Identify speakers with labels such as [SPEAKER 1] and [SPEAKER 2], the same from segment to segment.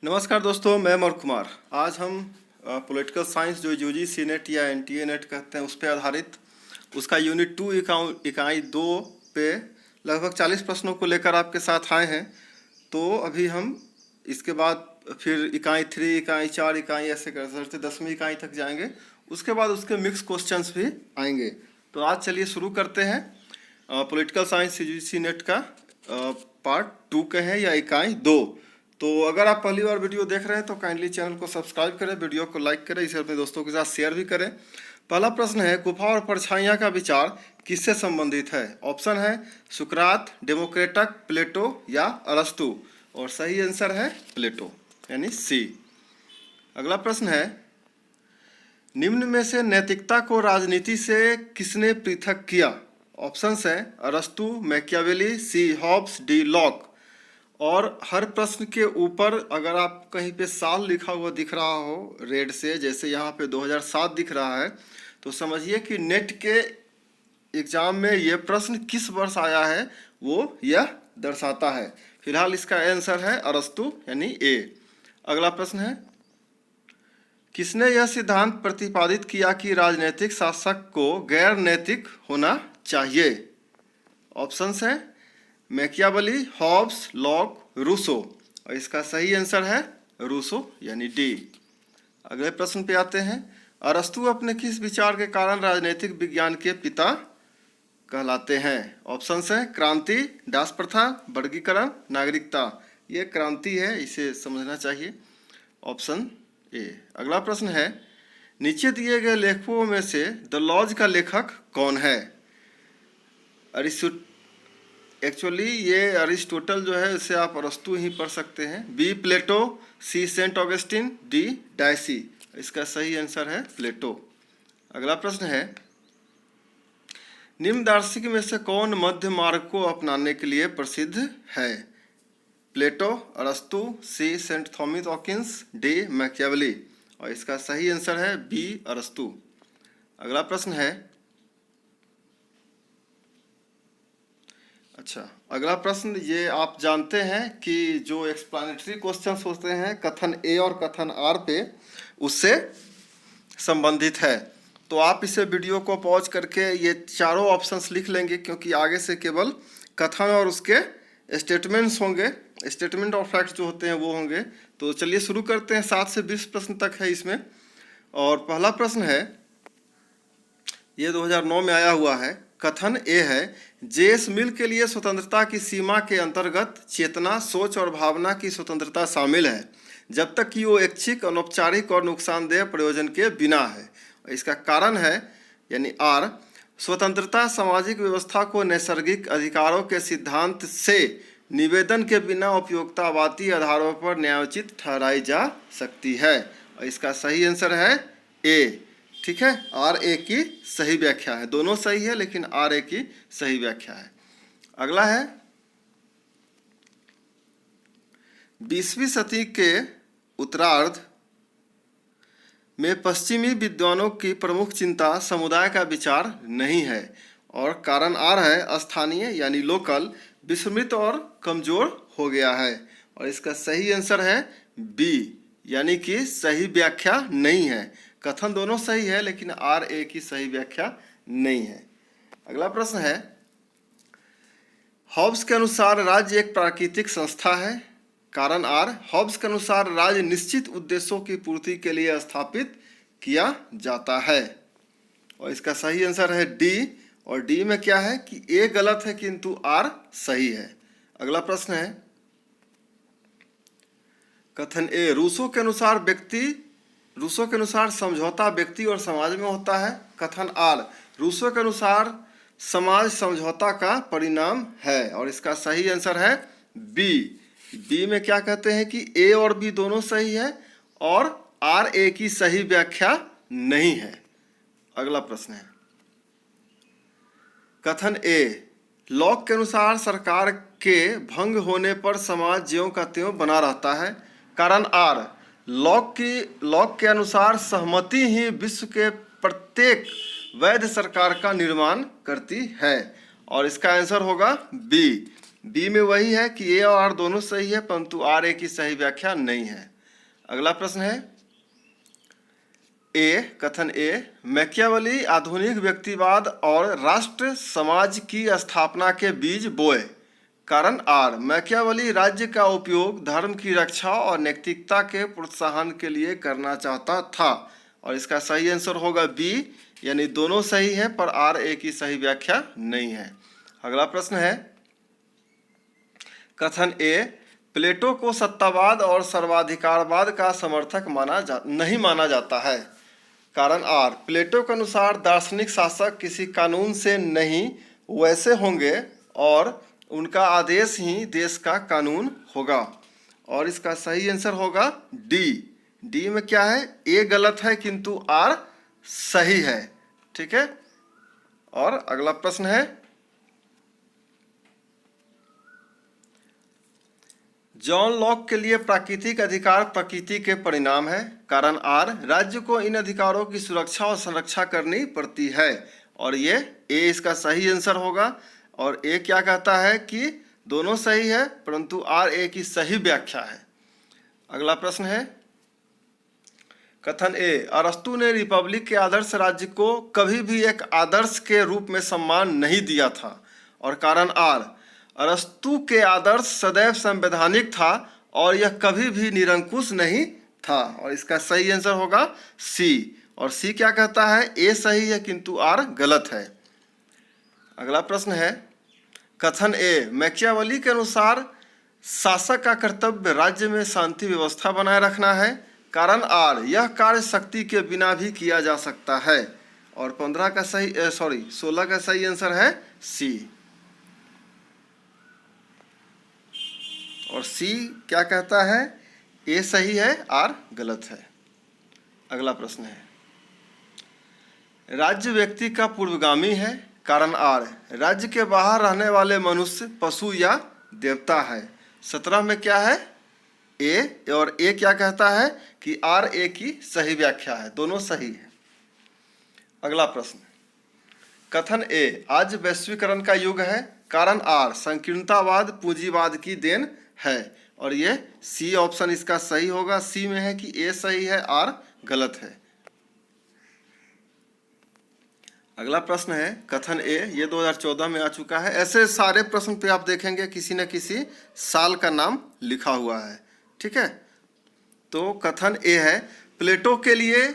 [SPEAKER 1] नमस्कार दोस्तों, मैं अमर कुमार। आज हम पॉलिटिकल साइंस जो यूजीसी नेट या एनटीए नेट कहते हैं उस पर आधारित उसका यूनिट 2 इकाई 2 पे लगभग 40 प्रश्नों को लेकर आपके साथ आए हैं। तो अभी हम इसके बाद फिर इकाई 3, इकाई 4, इकाई ऐसे करते 10वीं इकाई तक जाएंगे। उसके बाद उसके मिक्स क्वेश्चंस भी आएंगे। तो आज चलिए शुरू करते हैं पॉलिटिकल साइंस यूजीसी नेट का पार्ट 2 के हैं या इकाई 2। तो अगर आप पहली बार वीडियो देख रहे हैं तो काइंडली चैनल को सब्सक्राइब करें, वीडियो को लाइक करें, इसे अपने दोस्तों के साथ शेयर भी करें। पहला प्रश्न है, गुफा और परछाइयाँ का विचार किससे संबंधित है? ऑप्शन है सुकरात, डेमोक्रेटक, प्लेटो या अरस्तु। और सही आंसर है प्लेटो यानी सी। अगला प्रश्न है, निम्न में से नैतिकता को राजनीति से किसने पृथक किया? ऑप्शंस है अरस्तु, मैकियावेली, सी हॉब्स, डी लॉक। और हर प्रश्न के ऊपर अगर आप कहीं पे साल लिखा हुआ दिख रहा हो रेड से, जैसे यहाँ पे 2007 दिख रहा है, तो समझिए कि नेट के एग्जाम में ये प्रश्न किस वर्ष आया है वो यह दर्शाता है। फिलहाल इसका आंसर है अरस्तु यानी ए। अगला प्रश्न है, किसने यह सिद्धांत प्रतिपादित किया कि राजनीतिक शासक को गैर नैतिक होना चाहिए? ऑप्शंस हैं मैकियावेली, हॉब्स, लॉक, रूसो। और इसका सही आंसर है रूसो यानी डी। अगले प्रश्न पे आते हैं, अरस्तु अपने किस विचार के कारण राजनीतिक विज्ञान के पिता कहलाते हैं? ऑप्शंस हैं क्रांति, दास प्रथा, वर्गीकरण, नागरिकता। ये क्रांति है, इसे समझना चाहिए। Option A. अगला प्रश्न है, नीचे दिए गए लेखकों में से द लॉज का लेखक कौन है? एक्चुअली ये अरिस्टोटल जो है इसे आप अरस्तु ही पढ़ सकते हैं। बी प्लेटो, सी सेंट ऑगस्टिन, डी डायसी। इसका सही आंसर है प्लेटो। अगला प्रश्न है, निम्न दार्शनिक में से कौन मध्य मार्ग को अपनाने के लिए प्रसिद्ध है? प्लेटो, अरस्तु, सी सेंट थॉमस ऑकिंस, डी मैकियावेली। और इसका सही आंसर है बी अरस्तु। अगला प्रश्न है, अगला प्रश्न ये आप जानते हैं कि जो एक्सप्लेनेटरी क्वेश्चंस होते हैं कथन ए और कथन आर पे, उससे संबंधित है। तो आप इसे वीडियो को पॉज करके ये चारों ऑप्शंस लिख लेंगे, क्योंकि आगे से केवल कथन और उसके स्टेटमेंट्स होंगे, स्टेटमेंट और फैक्ट्स जो होते हैं वो होंगे। तो चलिए शुरू करते हैं। 7 से 20 प्रश्न तक है इसमें। और पहला प्रश्न है, ये 2009 में आया हुआ है। कथन ए है, जेएस मिल के लिए स्वतंत्रता की सीमा के अंतर्गत चेतना, सोच और भावना की स्वतंत्रता शामिल है, जब तक कि वो ऐच्छिक, अनौपचारिक और नुकसानदेह प्रयोजन के बिना है। इसका कारण है यानी आर, स्वतंत्रता सामाजिक व्यवस्था को नैसर्गिक अधिकारों के सिद्धांत से निवेदन के बिना उपयोगितावादी आधारों पर न्यायोचित ठहराई जा सकती है। और इसका सही आंसर है ए। ठीक है, आर ए की सही व्याख्या है। दोनों सही है लेकिन आर ए की सही व्याख्या है। अगला है, 20वीं सदी के उत्तरार्ध में पश्चिमी विद्वानों की प्रमुख चिंता समुदाय का विचार नहीं है। और कारण आर है स्थानीय यानी लोकल, विस्मृत और कमजोर हो गया है। और इसका सही आंसर है बी यानी कि सही व्याख्या नहीं है। कथन दोनों सही है लेकिन आर ए की सही व्याख्या नहीं है। अगला प्रश्न है, हॉब्स के अनुसार राज्य एक प्राकृतिक संस्था है। कारण आर, हॉब्स के अनुसार राज्य निश्चित उद्देश्यों की पूर्ति के लिए स्थापित किया जाता है। और इसका सही आंसर है डी। और डी में क्या है कि ए गलत है किंतु आर सही है। अगला प्रश्न है, कथन ए, रूसो के अनुसार समझौता व्यक्ति और समाज में होता है। कथन आर, रूसो के अनुसार समाज समझौता का परिणाम है। और इसका सही आंसर है बी। बी में क्या कहते हैं कि ए और बी दोनों सही है और आर ए की सही व्याख्या नहीं है। अगला प्रश्न है, कथन ए, लॉक के अनुसार सरकार के भंग होने पर समाज ज्यों का त्यों बना रहता है। कारण आर, लॉक के अनुसार सहमति ही विश्व के प्रत्येक वैध सरकार का निर्माण करती है। और इसका आंसर होगा बी। बी में वही है कि ए और आर दोनों सही है, परंतु आर ए की सही व्याख्या नहीं है। अगला प्रश्न है ए, कथन ए, मैकियावेली आधुनिक व्यक्तिवाद और राष्ट्र समाज की स्थापना के बीज बोए। कारण आर, मैकियावेली राज्य का उपयोग धर्म की रक्षा और नैतिकता के प्रोत्साहन के लिए करना चाहता था। और इसका सही आंसर होगा बी, यानी दोनों सही है पर आर ए की सही व्याख्या नहीं है। अगला प्रश्न है कथन ए, प्लेटो को सत्तावाद और सर्वाधिकारवाद का समर्थक नहीं माना जाता है। कारण आर, प्लेटो के अनुसार दार्शनिक शासक किसी कानून से नहीं वैसे होंगे और उनका आदेश ही देश का कानून होगा। और इसका सही आंसर होगा डी। डी में क्या है, ए गलत है किंतु आर सही है। ठीक है। और अगला प्रश्न है जॉन लॉक के लिए प्राकृतिक अधिकार प्रकृति के परिणाम है। कारण आर, राज्य को इन अधिकारों की सुरक्षा और संरक्षा करनी पड़ती है। और ये ए इसका सही आंसर होगा। और ए क्या कहता है कि दोनों सही है परंतु आर ए की सही व्याख्या है। अगला प्रश्न है कथन ए, अरस्तु ने रिपब्लिक के आदर्श राज्य को कभी भी एक आदर्श के रूप में सम्मान नहीं दिया था। और कारण आर, अरस्तु के आदर्श सदैव संवैधानिक था और यह कभी भी निरंकुश नहीं था। और इसका सही आंसर होगा सी। और सी क्या कहता है, ए सही है किंतु आर गलत है। अगला प्रश्न है कथन ए, मैकियावेली के अनुसार शासक का कर्तव्य राज्य में शांति व्यवस्था बनाए रखना है। कारण आर, यह कार्य शक्ति के बिना भी किया जा सकता है। और 16 का सही आंसर है सी। और सी क्या कहता है, ए सही है आर गलत है। अगला प्रश्न है राज्य व्यक्ति का पूर्वगामी है। कारण आर, राज्य के बाहर रहने वाले मनुष्य पशु या देवता है। 17 में क्या है, ए। और ए क्या कहता है कि आर ए की सही व्याख्या है, दोनों सही है। अगला प्रश्न कथन ए, आज वैश्वीकरण का युग है। कारण आर, संकीर्णतावाद पूंजीवाद की देन है। और ये सी ऑप्शन इसका सही होगा। सी में है कि ए सही है आर गलत है। अगला प्रश्न है कथन ए, ये 2014 में आ चुका है। ऐसे सारे प्रश्न पे आप देखेंगे किसी न किसी साल का नाम लिखा हुआ है। ठीक है। तो कथन ए है, प्लेटो के लिए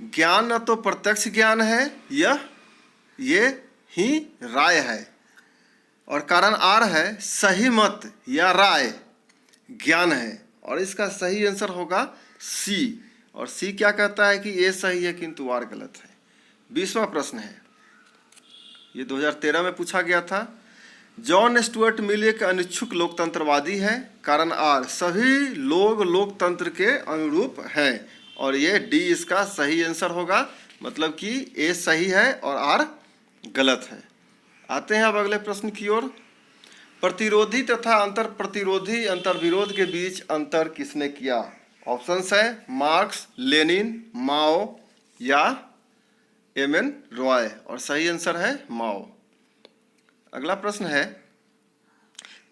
[SPEAKER 1] ज्ञान न तो प्रत्यक्ष ज्ञान है, ये ही राय है। और कारण आर है, सही मत या राय ज्ञान है। और इसका सही आंसर होगा सी। और सी क्या कहता है कि ए सही है किंतु आर गलत है। 20वां प्रश्न है, ये 2013 में पूछा गया था। जॉन स्टुअर्ट मिल एक अनिच्छुक लोकतंत्रवादी है। कारण आर, सभी लोग लोकतंत्र के अनुरूप हैं। और ये डी इसका सही आंसर होगा, मतलब कि ए सही है और आर गलत है। आते हैं अब अगले प्रश्न की ओर। प्रतिरोधी तथा अंतर प्रतिरोधी अंतर्विरोध के बीच अंतर किसने किया। ऑप्शंस है मार्क्स, लेनिन, माओ या एम.एन. रॉय। और सही आंसर है माओ। अगला प्रश्न है,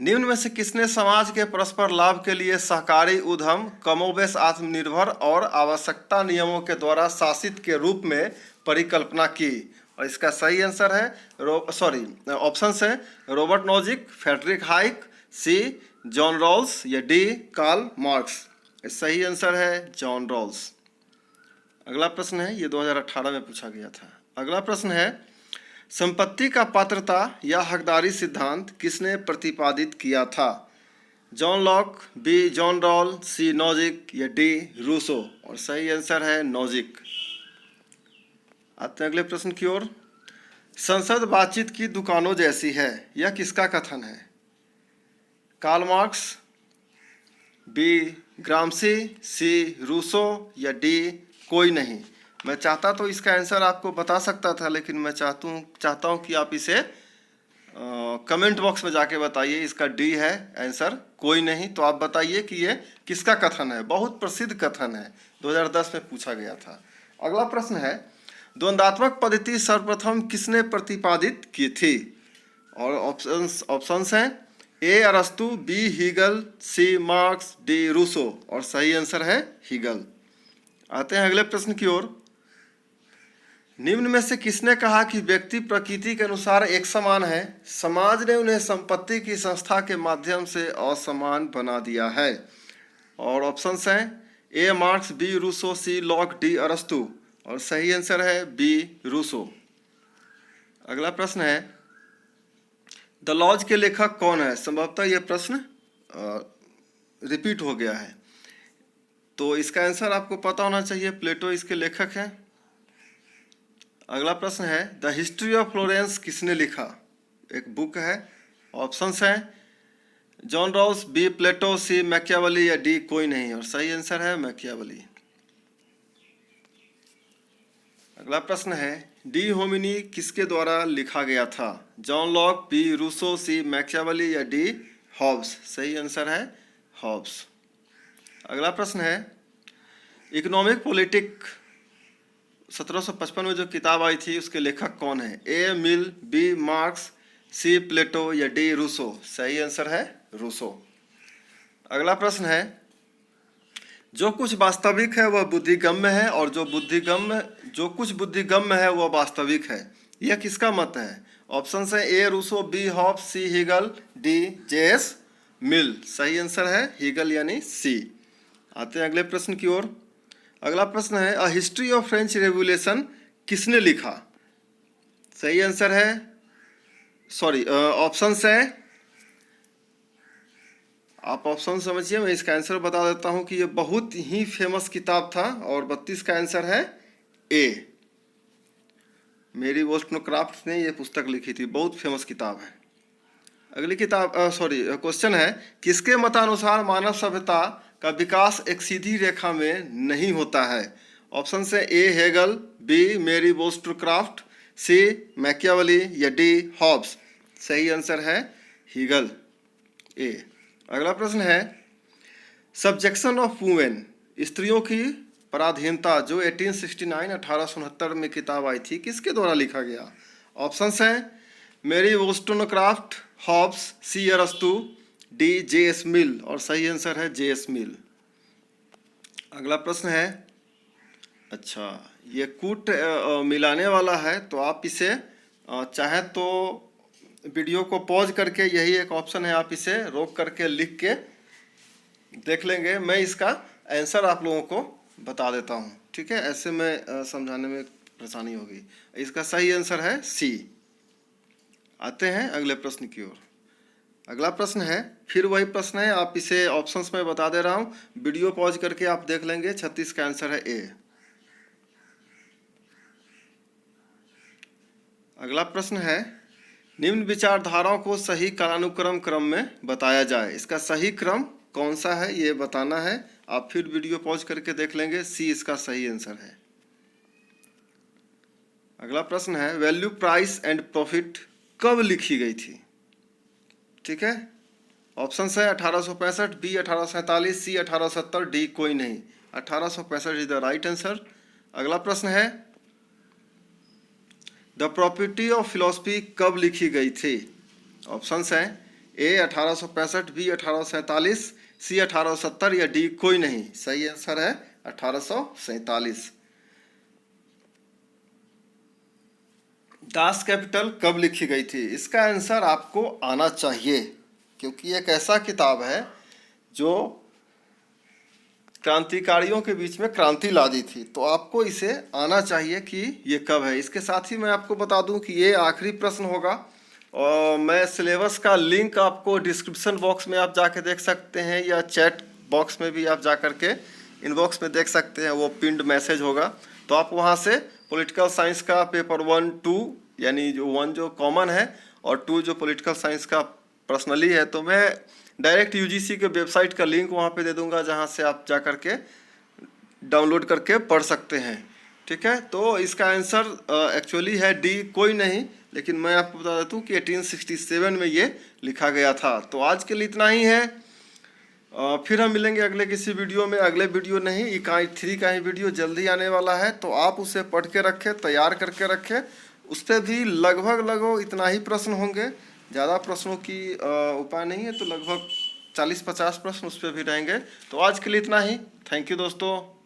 [SPEAKER 1] निम्न में से किसने समाज के परस्पर लाभ के लिए सहकारी उद्यम कमोबेश आत्मनिर्भर और आवश्यकता नियमों के द्वारा शासित के रूप में परिकल्पना की। और इसका सही आंसर है ऑप्शंस है रॉबर्ट नोजिक, फ्रेडरिक हाइक, सी जॉन रॉल्स या डी कार्ल मार्क्स। सही आंसर है जॉन रॉल्स। अगला प्रश्न है, ये 2018 में पूछा गया था। अगला प्रश्न है, संपत्ति का पात्रता या हकदारी सिद्धांत किसने प्रतिपादित किया था। John Locke, B John Rawls, C Nozick या डी रूसो। और सही आंसर है नोजिक। आते हैं अगले प्रश्न की ओर। संसद बातचीत की दुकानों जैसी है, यह किसका कथन है। Karl Marx, B Gramsci, C Rousseau या डी कोई नहीं। मैं चाहता तो इसका आंसर आपको बता सकता था, लेकिन मैं चाहता हूँ कि आप इसे कमेंट बॉक्स में जाके बताइए। इसका डी है आंसर, कोई नहीं। तो आप बताइए कि ये किसका कथन है। बहुत प्रसिद्ध कथन है, 2010 में पूछा गया था। अगला प्रश्न है, द्वंद्वात्मक पद्धति सर्वप्रथम किसने प्रतिपादित की थी। और ऑप्शंस हैं ए अरस्तु, बी हीगल, सी मार्क्स, डी रूसो। और सही आंसर है हीगल। आते हैं अगले प्रश्न की ओर। निम्न में से किसने कहा कि व्यक्ति प्रकृति के अनुसार एक समान है? समाज ने उन्हें संपत्ति की संस्था के माध्यम से असमान बना दिया है। और ऑप्शंस हैं ए मार्क्स, बी रूसो, सी लॉक, डी अरस्तु। और सही आंसर है बी रूसो। अगला प्रश्न है द लॉज के लेखक कौन है? संभवतः यह प्रश्न रिपीट हो गया है, तो इसका आंसर आपको पता होना चाहिए। प्लेटो इसके लेखक हैं। अगला प्रश्न है द हिस्ट्री ऑफ फ्लोरेंस किसने लिखा? एक बुक है। ऑप्शंस हैं जॉन रॉस, बी प्लेटो, सी मैकियावेली या डी कोई नहीं। और सही आंसर है मैकियावेली। अगला प्रश्न है डी होमिनी किसके द्वारा लिखा गया था? जॉन लॉक, बी रूसो, सी मैकियावेली या डी हॉब्स। सही आंसर है हॉब्स। अगला प्रश्न है इकोनॉमिक पॉलिटिक 1755 में जो किताब आई थी उसके लेखक कौन है? ए मिल, बी मार्क्स, सी प्लेटो या डी रूसो। सही आंसर है रूसो। अगला प्रश्न है जो कुछ वास्तविक है वह बुद्धिगम्य है और जो कुछ बुद्धिगम्य है वह वास्तविक है। यह किसका मत है? ऑप्शन है ए रूसो, बी हॉब्स, सी हीगल, डी जेएस मिल। सही आंसर है हीगल यानी सी। आते हैं अगले प्रश्न की ओर। अगला प्रश्न है a history of French revolution किसने लिखा? सही आंसर है ऑप्शन है, आप ऑप्शन समझिए, मैं इसका आंसर बता देता हूं कि ये बहुत ही फेमस किताब था। और 32 का आंसर है ए। मेरी वोल्सक्राफ्ट ने ये पुस्तक लिखी थी, बहुत फेमस किताब है। अगली किताब क्वेश्चन है किसके मतानुसार मानव सभ्यता का विकास एक सीधी रेखा में नहीं होता है? ऑप्शन है ए हेगल, बी मेरी वोल्सक्राफ्ट, सी मैकियावेली या डी हॉब्स। सही आंसर है हीगल ए। अगला प्रश्न है सब्जेक्शन ऑफ वुमेन, स्त्रियों की पराधीनता, जो 1869 में किताब आई थी, किसके द्वारा लिखा गया? ऑप्शंस हैं मेरी वोल्सक्राफ्ट, हॉब्स, सी अरस्तु, डी जेएस मिल। और सही आंसर है जेएस मिल। अगला प्रश्न है अच्छा ये कूट मिलाने वाला है, तो आप इसे चाहे तो वीडियो को पॉज करके, यही एक ऑप्शन है, आप इसे रोक करके लिख के देख लेंगे। मैं इसका आंसर आप लोगों को बता देता हूँ, ठीक है? ऐसे में समझाने में परेशानी होगी। इसका सही आंसर है सी। आते हैं अगले प्रश्न की ओर। अगला प्रश्न है फिर वही प्रश्न है, आप इसे ऑप्शंस में बता दे रहा हूँ, वीडियो पॉज करके आप देख लेंगे। 36 का आंसर है ए। अगला प्रश्न है निम्न विचारधाराओं को सही कालानुक्रम क्रम में बताया जाए। इसका सही क्रम कौन सा है ये बताना है। आप फिर वीडियो पॉज करके देख लेंगे। सी इसका सही आंसर है। अगला प्रश्न है वैल्यू, प्राइस एंड प्रॉफिट कब लिखी गई थी? ठीक है, ऑप्शन है 1865, बी 1847, सी 1870, डी कोई नहीं। 1865 इज द राइट आंसर। अगला प्रश्न है द प्रॉपर्टी ऑफ फिलोसफी कब लिखी गई थी? ऑप्शंस हैं ए 1865, बी 1847, सी 1870 या डी कोई नहीं। सही आंसर है 1847। दास कैपिटल कब लिखी गई थी? इसका आंसर आपको आना चाहिए, क्योंकि एक ऐसा किताब है जो क्रांतिकारियों के बीच में क्रांति ला दी थी, तो आपको इसे आना चाहिए कि ये कब है। इसके साथ ही मैं आपको बता दूं कि ये आखिरी प्रश्न होगा, और मैं सिलेबस का लिंक आपको डिस्क्रिप्शन बॉक्स में आप जाके देख सकते हैं, या चैट बॉक्स में भी आप जा कर के इनबॉक्स में देख सकते हैं। वो पिंड मैसेज होगा, तो आप वहाँ से पॉलिटिकल साइंस का पेपर 1, 2 यानी जो 1 जो कॉमन है और 2 जो पॉलिटिकल साइंस का पर्सनली है, तो मैं डायरेक्ट यूजीसी के वेबसाइट का लिंक वहाँ पे दे दूंगा, जहाँ से आप जा कर के डाउनलोड करके पढ़ सकते हैं। ठीक है, तो इसका आंसर एक्चुअली है डी कोई नहीं, लेकिन मैं आपको बता देता हूँ कि 1867 में ये लिखा गया था। तो आज के लिए इतना ही है, फिर हम मिलेंगे अगले किसी वीडियो में। अगले वीडियो नहीं, इकाई 3 का ही वीडियो जल्दी आने वाला है, तो आप उसे पढ़ के रखें, तैयार करके रखें। उस पर भी लगभग इतना ही प्रश्न होंगे, ज़्यादा प्रश्नों की उपाय नहीं है, तो लगभग 40-50 प्रश्न उस पर भी रहेंगे। तो आज के लिए इतना ही। थैंक यू दोस्तों।